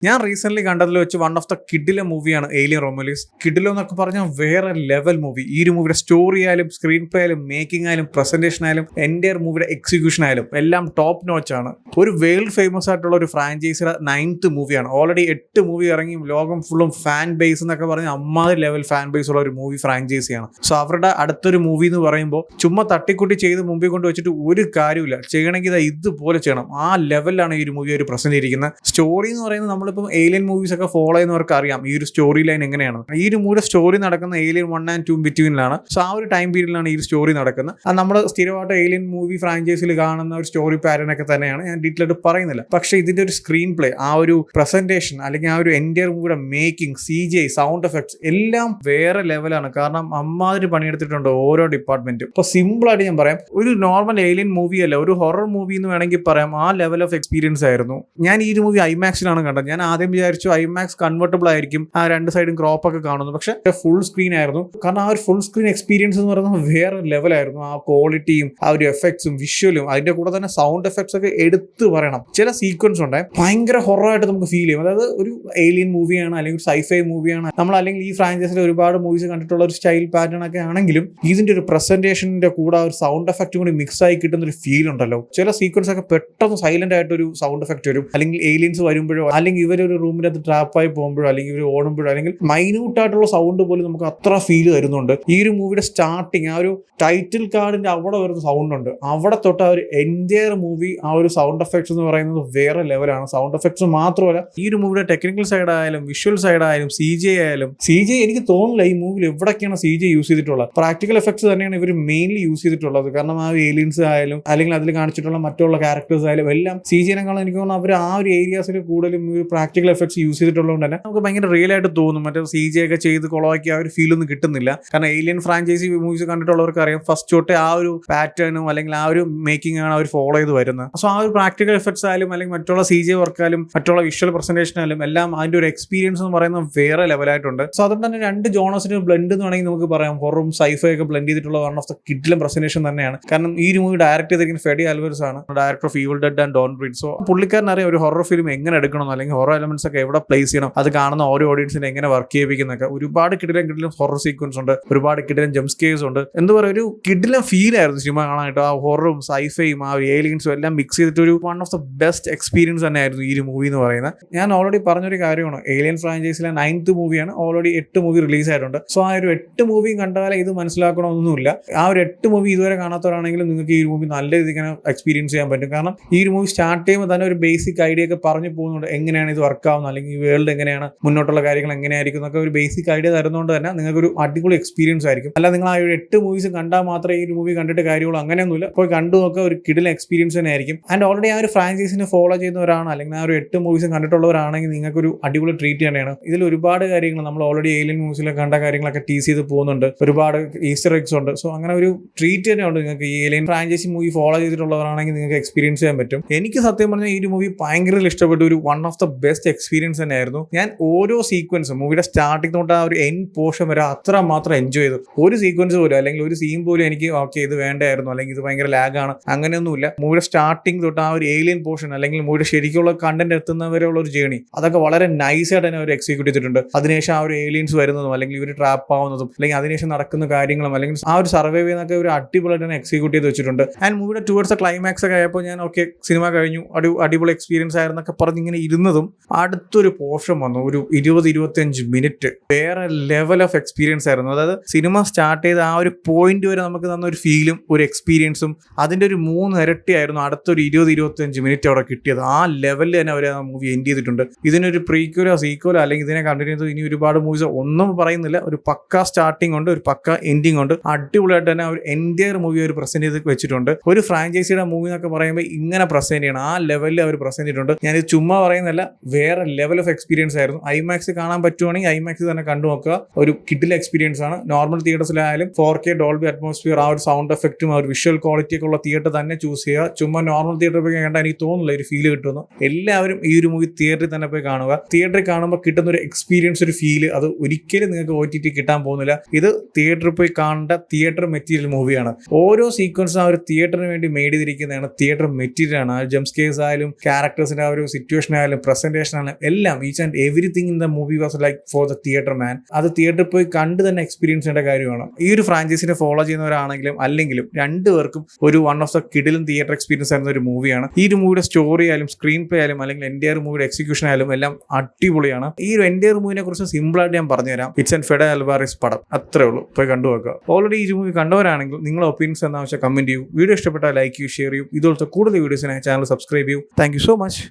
ഞാൻ റീസെന്റ് കണ്ടതിൽ വെച്ച് വൺ ഓഫ് ദ കിഡിലെ മൂവിയാണ് ഏലിയൻ റൊമുലസ്. കിഡിലോ എന്നൊക്കെ പറഞ്ഞാൽ വേറെ ലെവൽ മൂവി. ഈ ഒരു മൂവിയുടെ സ്റ്റോറി ആയാലും സ്ക്രീൻ പ്ലേ ആയാലും മേക്കിംഗ് ആയാലും പ്രസന്റേഷൻ ആയാലും എൻ്റെ മൂവിയുടെ എക്സിക്യൂഷൻ ആയാലും എല്ലാം ടോപ്പ് നോച്ച് ആണ്. ഒരു വേൾഡ് ഫേമസ് ആയിട്ടുള്ള ഒരു ഫ്രാഞ്ചൈസിയുടെ 9th മൂവിയാണ്. ഓൾറെഡി 8 മൂവി ഇറങ്ങി ലോകം ഫുള്ളും ഫാൻ ബേസ് എന്നൊക്കെ പറഞ്ഞ് അമ്മാതിരി ലെവൽ ഫാൻ ബേസ് ഉള്ള ഒരു മൂവി ഫ്രാഞ്ചൈസിയാണ്. സോ അവരുടെ അടുത്തൊരു മൂവി എന്ന് പറയുമ്പോൾ ചുമ്മാ തട്ടിക്കുട്ടി ചെയ്ത് മുമ്പിൽ കൊണ്ട് വെച്ചിട്ട് ഒരു കാര്യമില്ല. ചെയ്യണമെങ്കിൽ ഇതുപോലെ ചെയ്യണം. ആ ലെവലിലാണ് ഈ ഒരു മൂവി ഒരു പ്രസന്റ് ചെയ്തിരിക്കുന്നത്. സ്റ്റോറി എന്ന് പറയുന്നത് നമ്മളിപ്പം ഏലിയൻ മൂവീസ് ഒക്കെ ഫോളോ ചെയ്യുന്നവർക്ക് അറിയാം ഈ ഒരു സ്റ്റോറി ലൈൻ എങ്ങനെയാണ്. ഈ ഒരു മൂവിയുടെ സ്റ്റോറി നടക്കുന്ന ഏലിയൻ 1 and 2 ബിറ്റ്വീനിലാണ്. സോ ആ ഒരു ടൈം പീരീഡിലാണ് ഈ സ്റ്റോറി നടക്കുന്നത്. അത് നമ്മൾ സ്ഥിരമായിട്ട് ഏലിയൻ മൂവി ഫ്രാഞ്ചൈസിൽ കാണുന്ന ഒരു സ്റ്റോറി പാറ്റേൺ ഒക്കെ തന്നെയാണ്. ഞാൻ ഡീറ്റെയിൽ ആയിട്ട് പറയുന്നില്ല. പക്ഷേ ഇതിന്റെ ഒരു സ്ക്രീൻ പ്ലേ, ആ ഒരു പ്രസന്റേഷൻ, അല്ലെങ്കിൽ ആ ഒരു എൻറ്റയർ മൂവിയുടെ മേക്കിംഗ്, CGI, സൗണ്ട് എഫക്ട്സ് എല്ലാം വേറെ ലെവലാണ്. കാരണം അമ്മാതിരി പണിയെടുത്തിട്ടുണ്ട് ഓരോ ഡിപ്പാർട്ട്മെന്റും. ഇപ്പോൾ സിമ്പിൾ ആയിട്ട് ഞാൻ പറയാം, ഒരു നോർമൽ ഏലിയൻ മൂവി അല്ല, ഒരു ഹൊറർ മൂവി എന്ന് വേണമെങ്കിൽ പറയാം. ആ ലെവൽ ഓഫ് എക്സ്പീരിയൻസ് ആയിരുന്നു. ഞാൻ ഈ ഒരു മൂവി ഐമാക്സിലാണ് കണ്ടത്. ഞാൻ ആദ്യം വിചാരിച്ചു ഐമാക്സ് കൺവേർട്ടബിൾ ആയിരിക്കും, ആ രണ്ട് സൈഡും ക്രോപ്പ് ഒക്കെ കാണുന്നു. പക്ഷെ ഫുൾ സ്ക്രീൻ ആയിരുന്നു. കാരണം ആ ഒരു ഫുൾ സ്ക്രീൻ എക്സ്പീരിയൻസ് എന്ന് പറയുന്നത് വേറെ ലെവലായിരുന്നു. ആ ക്വാളിറ്റിയും ആ ഒരു എഫക്ട്സും വിഷ്വലും അതിന്റെ കൂടെ തന്നെ സൗണ്ട് എഫക്ട്സ് ഒക്കെ എടുത്ത് പറയണം. ചില സീക്വൻസ് ഉണ്ട് ഭയങ്കര ഹൊററായിട്ട് നമുക്ക് ഫീൽ ചെയ്യും. അതായത് ഒരു ഏലിയൻ മൂവിയാണ് അല്ലെങ്കിൽ സൈഫൈ മൂവിയാണ് നമ്മൾ, അല്ലെങ്കിൽ ഈ ഫ്രാഞ്ചൈസിൽ ഒരുപാട് മൂവീസ് കണ്ടിട്ടുള്ള ഒരു സ്റ്റൈൽ പാറ്റേൺ ഒക്കെ ആണെങ്കിലും ഇതിന്റെ ഒരു പ്രസന്റേഷന്റെ കൂടെ ഒരു സൗണ്ട് എഫക്റ്റ് കൂടി മിക്സ് ആയി കിട്ടുന്ന ഒരു ഫീൽ ഉണ്ടല്ലോ. ചില സീക്വൻസ് ഒക്കെ പെട്ടെന്ന് സൈലന്റ് ആയിട്ട് ഒരു സൗണ്ട് എഫക്റ്റ് വരും, അല്ലെങ്കിൽ ഏലിയൻസ് വരുമ്പോഴോ, അല്ലെങ്കിൽ ഇവരൊരു റൂമിനകത്ത് ട്രാപ്പായി പോകുമ്പോഴോ, അല്ലെങ്കിൽ ഇവർ ഓടുമ്പോഴോ, അല്ലെങ്കിൽ മൈന്യൂട്ട് ആയിട്ടുള്ള സൗണ്ട് പോലും നമുക്ക് അത്ര ഫീൽ തരുന്നുണ്ട്. ഈ ഒരു മൂവിയുടെ സ്റ്റാർട്ടിങ്, ആ ഒരു ടൈറ്റിൽ കാർഡിന്റെ അവിടെ വരുന്ന സൗണ്ട് ഉണ്ട്, അവിടെ തൊട്ട് ആ ഒരു എൻറ്റയർ മൂവി ആ ഒരു സൗണ്ട് എഫക്ട്സ് എന്ന് പറയുന്നത് വേറെ ലെവലാണ്. സൗണ്ട് എഫക്ട്സ് മാത്രമല്ല, ഈ ഒരു മൂവിയുടെ ടെക്നിക്കൽ സൈഡ് ആയാലും വിഷ്വൽ സൈഡ് ആയാലും CGI ആയാലും, CGI എനിക്ക് തോന്നുന്നില്ല ഈ മൂവിയിൽ എവിടൊക്കെയാണ് CGI യൂസ് ചെയ്തിട്ടുള്ളത്. പ്രാക്ടിക്കൽ എഫക്ട്സ് തന്നെയാണ് ഇവർ മെയിൻലി യൂസ് ചെയ്തിട്ടുള്ളത്. കാരണം ആ ഏലിയൻസ് ആയാലും അല്ലെങ്കിൽ അതിൽ കാണിച്ചിട്ടുള്ള മറ്റുള്ള ക്യാരക്ടേഴ്സ് ആയാലും എല്ലാം CGI-നെക്കാളും എനിക്ക് തോന്നുന്നു അവർ ആ ഒരു ഏരിയാസിൽ കൂടുതലും ഒരു പ്രാക്ടിക്കൽ എഫക്ട്സ് യൂസ് ചെയ്തിട്ടുള്ളതുകൊണ്ട് തന്നെ നമുക്ക് ഭയങ്കര റിയൽ ആയിട്ട് തോന്നും. മറ്റേ CGI ഒക്കെ ചെയ്ത് കൊളവാക്കി ആ ഒരു ഫീൽ ഒന്നും കിട്ടുന്നില്ല. കാരണം ഏലിയൻ ഫ്രാഞ്ചൈസി മൂവീസ് കണ്ടിട്ടുള്ളവർക്ക് അറിയാം, ഫസ്റ്റ് തൊട്ട് ആ ഒരു പാറ്റേണും അല്ലെങ്കിൽ ആ ഒരു മേക്കിംഗ് ആണ് അവർ ഫോളോ ചെയ്ത് വരുന്നത്. സോ ആ ഒരു പ്രാക്ടിക്കൽ എഫക്ട്സ് ആയാലും അല്ലെങ്കിൽ മറ്റുള്ള CGI വർക്കായാലും മറ്റുള്ള വിഷ്വൽ പ്രസന്റേഷൻ ആയാലും എല്ലാം അതിന്റെ ഒരു എക്സ്പീരിയൻസ് എന്ന് പറയുന്നത് വേറെ ലെവലായിട്ടുണ്ട്. സോ അതുകൊണ്ട് തന്നെ രണ്ട് ജോണേഴ്സിന് ബ്ലെൻഡ് എന്ന് വേണമെങ്കിൽ നമുക്ക് പറയാം. ഹൊററും സൈഫൈ ഒക്കെ ബ്ലെൻഡ് ചെയ്തിട്ടുള്ള വൺ ഓഫ് ദ കിഡിലും പ്രസന്റേഷൻ തന്നെയാണ്. കാരണം ഈ ഒരു മൂവി ഡയറക്ട് ചെയ്തിരിക്കുന്ന ഫെഡി ആൽവരസ് ആണ്, director of Evil Dead and Don't Breathe. So പുള്ളിക്കാരനറിയാം ഒരു ഹൊറർ ഫിലിം എങ്ങനെ എടുക്കണം, അല്ലെങ്കിൽ ഹൊറർ എലമെന്റ്സ് ഒക്കെ എവിടെ പ്ലേസ് ചെയ്യണം, അത് കാണുന്ന ഓരോ ഓഡിയൻസിനെ എങ്ങനെ വർക്ക് ചെയ്യിപ്പിക്കുന്നൊക്കെ. ഒരുപാട് കിഡിലും ഹൊറർ സീക്വൻസ് ഉണ്ട്, ഒരുപാട് കിഡിലും ജംപ് സ്കെയർസ് ഉണ്ട്. എന്താ പറയുക, ഒരു കിഡിലും ഫീൽ ആയിരുന്നു സിനിമ കാണാനായിട്ട്. ആ ഹൊററും സൈഫയും ആ ഏലിയൻസും എല്ലാം മിക്സ് ചെയ്തിട്ട് ഒരു one of the best experience തന്നെയായിരുന്നു ഈ ഒരു മൂവി എന്ന് പറയുന്നത്. ഞാൻ ഓൾറെഡി പറഞ്ഞൊരു കാര്യമാണ്, ഏലിയൻ ഫ്രാഞ്ചൈസിലെ 9th മൂവിയാണ്. ഓൾറെഡി 8 മൂവി റിലീസ് ആയിട്ടുണ്ട്. സോ ആ ഒരു 8 മൂവിയും കണ്ടാലേ ഇത് മനസ്സിലാക്കണമെന്നൊന്നുമില്ല. ആ ഒരു 8 മൂവി ഇതുവരെ കാണാത്തവരാണെങ്കിലും നിങ്ങൾക്ക് ഈ ഒരു മൂവി നല്ല രീതിക്ക് എക്സ്പീരിയൻസ് ചെയ്യാൻ പറ്റും. കാരണം ഈ ഒരു മൂവി സ്റ്റാർട്ട് ചെയ്യുമ്പോൾ തന്നെ ഒരു ബേസിക് ഐഡിയ ഒക്കെ പറഞ്ഞു പോകുന്നുണ്ട്, എങ്ങനെയാണ് ഇത് വർക്ക് ആവുന്നത്, അല്ലെങ്കിൽ ഈ വേൾഡ് എങ്ങനെയാണ്, മുന്നോട്ടുള്ള കാര്യങ്ങൾ എങ്ങനെയായിരിക്കും എന്നൊക്കെ ഒരു ബേസിക് ഐഡിയ തരുന്നതുകൊണ്ട് തന്നെ നിങ്ങൾക്ക് ഒരു അടിപൊളി എക്സ്പീരിയൻസ് ആയിരിക്കും. അല്ല നിങ്ങൾ ആ ഒരു 8 മൂവീസ് കണ്ടാൽ മാത്രമേ ഈ ഒരു മൂവി കണ്ടിട്ട് കാര്യമുള്ളൂ, അങ്ങനെയൊന്നുമില്ല. പോയി കണ്ടു നോക്കുക, ഒരു കിടിലൻ എക്സ്പീരിയൻസ് തന്നെ ആയിരിക്കും. ആൻഡ് ഓൾറെഡി ആ ഒരു ഫ്രാഞ്ചൈസിനെ ഫോളോ ചെയ്യുന്നവരാണ്, അല്ലെങ്കിൽ ആ ഒരു 8 മൂവീസും കണ്ടിട്ടുള്ളവരാണെങ്കിൽ നിങ്ങൾക്ക് ഒരു അടിപൊളി ട്രീറ്റ് തന്നെയാണ്. ഇതിൽ ഒരുപാട് കാര്യങ്ങൾ നമ്മൾ ഓൾറെഡി ഏലിയൻ മൂവീസിൽ കണ്ട കാര്യങ്ങളൊക്കെ ടീസ് ചെയ്ത് പോകുന്നുണ്ട്, ഒരുപാട് ഈസ്റ്റർ എഗ്സ് ഉണ്ട്. സോ അങ്ങനെ ഒരു ട്രീറ്റ് തന്നെയുണ്ട് നിങ്ങൾക്ക്. ഈ ഏലിയൻ ഫ്രാഞ്ചൈസി മൂവി ഫോളോ ചെയ്തിട്ടുള്ളവരാണെങ്കിൽ നിങ്ങൾക്ക് എക്സ്പീരിയൻസ് ചെയ്യാൻ പറ്റും. എനിക്ക് സത്യം പറഞ്ഞാൽ ഈ ഒരു മൂവി ഭയങ്കര ഇഷ്ടപ്പെട്ടു. ഒരു one of the best experience തന്നെയായിരുന്നു. ഞാൻ ഓരോ സീക്വൻസും മൂവിയുടെ സ്റ്റാർട്ടിംഗ് തൊട്ട് ആ ഒരു എൻഡ് പോർഷൻ വരെ അത്രമാത്രം എൻജോയ് ചെയ്തു. ഒരു സീക്വൻസ് പോലും അല്ലെങ്കിൽ ഒരു സീൻ പോലും എനിക്ക് ഓക്കെ ഇത് വേണ്ടായിരുന്നു, അല്ലെങ്കിൽ ഇത് ഭയങ്കര ലാഗാണ്, അങ്ങനെയൊന്നുമില്ല. മൂവിയുടെ സ്റ്റാർട്ടിംഗ് തൊട്ട് ആ ഒരു ഏലിയൻ പോർഷൻ അല്ലെങ്കിൽ മൂവിയുടെ ശരിക്കുള്ള കണ്ടന്റ് എത്തുന്നവരെയുള്ള ഒരു ജേണി, അതൊക്കെ വളരെ നൈസായിട്ട് തന്നെ അവർ എക്സിക്യൂട്ട് ചെയ്തിട്ടുണ്ട്. അതിനുശേഷം ആ ഒരു ഏലിയൻസ് വരുന്നതും അല്ലെങ്കിൽ ഇവർ ട്രാപ്പ് ആവുന്നതും അല്ലെങ്കിൽ അതിനുശേഷം നടക്കുന്ന കാര്യങ്ങളും അല്ലെങ്കിൽ ആ ഒരു സർവൈവ് ചെയ്യുന്നതൊക്കെ ഒരു അടിപൊളിയായിട്ട് തന്നെ എക്സിക്യൂട്ട് ചെയ്ത് വെച്ചിട്ടുണ്ട്. ആൻഡ് മൂവിയുടെ ടുവേർഡ്സ് ക്ലൈമാക്സ് ഒക്കെ ആയപ്പോൾ ഞാൻ ഓക്കെ സിനിമ കഴിഞ്ഞു, അടിപൊളി എക്സ്പീരിയൻസ് ആയിരുന്നൊക്കെ പറഞ്ഞ് ഇങ്ങനെ ഇരുന്നതും അടുത്തൊരു പോർഷൻ വന്നു, ഒരു 20-25 മിനിറ്റ് വേറെ ലെവൽ ഓഫ് എക്സ്പീരിയൻസ് ആയിരുന്നു. അതായത് സിനിമ സ്റ്റാർട്ട് ചെയ്ത ആ ഒരു പോയിന്റ് വരെ നമുക്ക് തന്ന ഒരു ഫീലും ഒരു എക്സ്പീരിയൻസും അതിന്റെ ഒരു 3 ഇരട്ടിയായിരുന്നു അടുത്തൊരു 20-25 മിനിറ്റ് അവിടെ കിട്ടിയത്. ആ ലെവലിൽ തന്നെ അവർ ആ മൂവി എൻഡ് ചെയ്തിട്ടുണ്ട്. ഇതിനൊരു പ്രീക്വലോ സീക്വലോ അല്ലെങ്കിൽ ഇതിനെ കണ്ടിന്യൂ ചെയ്ത് ഇനി ഒരുപാട് മൂവീസ് ഒന്നും പറയുന്നില്ല. ഒരു പക്ക സ്റ്റാർട്ടിംഗ് ഉണ്ട്, ഒരു പക്ക എൻഡിങ് ഉണ്ട്. അടിപൊളിയായിട്ട് തന്നെ ഒരു എൻറ്റയർ മൂവി അവർ പ്രസന്റ് ചെയ്ത് വെച്ചിട്ടുണ്ട്. ഒരു ഫ്രാഞ്ചൈസിയുടെ മൂവി എന്നൊക്കെ പറയുമ്പോൾ ഇങ്ങനെ പ്രസന്റ് ചെയ്യണം, ആ ലെവലിൽ അവർ പ്രസന്റ് ചെയ്തിട്ടുണ്ട്. ഞാനിത് ചുമ്മാ പറയുന്നില്ല, വേറെ ലെവൽ ഓഫ് എക്സ്പീരിയൻസ് ആയിരുന്നു. ഐമാക്സ് കാണാൻ പറ്റുവാണെങ്കിൽ ഐമാക്സ് തന്നെ കണ്ടു നോക്കുക. ഒരു കിഡിലെ എക്സ്പീരിയൻസ് ആണ്. നോർമൽ തിയേറ്റേഴ്സിലായാലും 4K ഡോൾബി അറ്റ്മോസ്ഫിയർ ആ ഒരു സൗണ്ട് എഫക്റ്റും ആ ഒരു വിഷ്വൽ ക്വാളിറ്റി ഒക്കെ ഉള്ള തിയേറ്റർ തന്നെ ചൂസ് ചെയ്യുക. ചുമ്മാ നോർമൽ തിയേറ്ററിൽ പോയി കണ്ടാൽ എനിക്ക് തോന്നുന്നില്ല ഒരു ഫീൽ കിട്ടുന്നു. എല്ലാവരും ഈ ഒരു മൂവി തിയേറ്ററിൽ തന്നെ പോയി കാണുക. തിയേറ്ററിൽ കാണുമ്പോൾ കിട്ടുന്ന ഒരു എക്സ്പീരിയൻസ്, ഒരു ഫീല്, അത് ഒരിക്കലും നിങ്ങൾക്ക് OTT കിട്ടാൻ പോകുന്നില്ല. ഇത് തിയേറ്ററിൽ പോയി കാണേണ്ട തിയേറ്റർ മെറ്റീരിയൽ മൂവിയാണ്. ഓരോ സീക്വൻസും ആ ഒരു തിയേറ്ററിന് വേണ്ടി മെയ്ഡ് ചെയ്തിരിക്കുന്നതാണ്, തിയേറ്റർ മെറ്റീരിയൽ ആണ്. ആ ജംപ് സ്കെയർസ് ആയാലും ക്യാരക്ടേഴ്സിന്റെ ആ ഒരു സിറ്റുവേഷൻ ആയാലും പ്രസന്റ് പ്രസന്റേഷൻ ആണ്, എല്ലാം each and everything in the movie was like for the theatre man. അത് തിയേറ്ററിൽ പോയി കണ്ട് തന്നെ എക്സ്പീരിയൻസ് ചെയ്യേണ്ട കാര്യമാണ്. ഈ ഒരു ഫ്രാഞ്ചൈസിനെ ഫോളോ ചെയ്യുന്നവരാണെങ്കിലും അല്ലെങ്കിലും രണ്ടുപേർക്കും ഒരു വൺ ഓഫ് ദ കിഡിലും തിയേറ്റർ എക്സ്പീരിയൻസ് ആയിരുന്ന ഒരു മൂവിയാണ്. ഈ ഒരു മൂവിയുടെ സ്റ്റോറി ആയാലും സ്ക്രീൻ പ്ലേ ആയാലും അല്ലെങ്കിൽ എൻ്റെ മൂവിയുടെ എക്സിക്യൂഷൻ ആയാലും എല്ലാം അടിപൊളിയാണ്. ഈ ഒരു എൻ്റെ മൂവിനെ കുറിച്ച് സിമ്പിൾ ആയിട്ട് ഞാൻ പറഞ്ഞുതരാം. ഇറ്റ്സ് ആൻഡ് ഫെഡ അൽവാറിസ് പടം, അത്രേ ഉള്ളൂ. പോയി കണ്ടുവെക്കുക. ഓൾറെഡി ഈ മൂവി കണ്ടവരാണെങ്കിൽ നിങ്ങളുടെ ഒപ്പീനിയൻസ് എന്താ വെച്ചാൽ കമന്റ് ചെയ്യൂ. വീഡിയോ ഇഷ്ടപ്പെട്ടാൽ ലൈക്ക് ചെയ്യൂ, ഷെയർ ചെയ്യൂ. ഇതുപോലത്തെ കൂടുതൽ വീഡിയോസിനായി ചാനൽ സബ്സ്ക്രൈബ് ചെയ്യൂ. Thank you so much.